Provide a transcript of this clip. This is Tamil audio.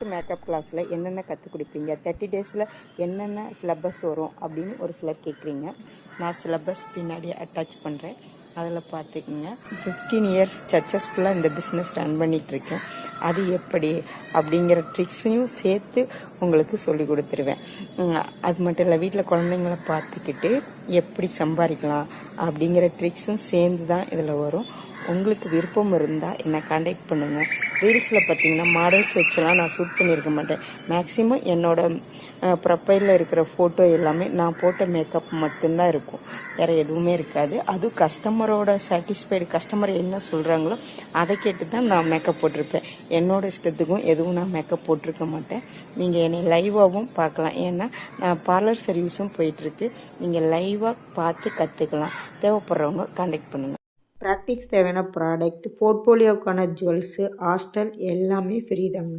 மேக்கப் கிளாஸில் என்னென்ன கற்றுக் கொடுப்பீங்க, 30 டேஸில் என்னென்ன சிலபஸ் வரும் அப்படின்னு ஒரு சிலர் கேட்குறீங்க. நான் சிலபஸ் பின்னாடி அட்டாச் பண்ணுறேன், அதில் பார்த்துக்குங்க. 15 இயர்ஸ் சக்ஸஸ்ஃபுல்லாக இந்த பிஸ்னஸ் ரன் பண்ணிகிட்ருக்கேன். அது எப்படி அப்படிங்கிற ட்ரிக்ஸையும் சேர்த்து உங்களுக்கு சொல்லி கொடுத்துருவேன். அது மட்டும் இல்லை, வீட்டில் குழந்தைங்கள பார்த்துக்கிட்டு எப்படி சம்பாதிக்கலாம் அப்படிங்கிற ட்ரிக்ஸும் சேர்ந்து தான் இதில் வரும். உங்களுக்கு விருப்பம் இருந்தால் என்னை காண்டாக்ட் பண்ணுங்கள். ரீல்ஸில் பார்த்தீங்கன்னா மாடல்ஸ் வச்செல்லாம் நான் ஷூட் பண்ணியிருக்க மாட்டேன். மேக்ஸிமம் என்னோடய ப்ரொஃபைலில் இருக்கிற ஃபோட்டோ எல்லாமே நான் போட்ட மேக்கப் மட்டும்தான் இருக்கும், வேறு எதுவுமே இருக்காது. அதுவும் கஸ்டமரோட சாட்டிஸ்ஃபைடு, கஸ்டமர் என்ன சொல்கிறாங்களோ அதை கேட்டு தான் நான் மேக்கப் போட்டிருப்பேன். என்னோடய இஷ்டத்துக்கும் எதுவும் நான் மேக்கப் போட்டிருக்க மாட்டேன். நீங்கள் என்னை லைவாகவும் பார்க்கலாம், ஏன்னா நான் பார்லர் சர்வீஸும் போயிட்டுருக்கு. நீங்கள் லைவாக பார்த்து கற்றுக்கலாம். தேவைப்படுறவங்க காண்டாக்ட் பண்ணுங்கள். ப்ராக்டிக்ஸ் தேவையான ப்ராடக்ட், போர்ட்ஃபோலியோக்கான ஜுவல்ஸு, ஹாஸ்டல் எல்லாமே ஃப்ரீ தாங்க.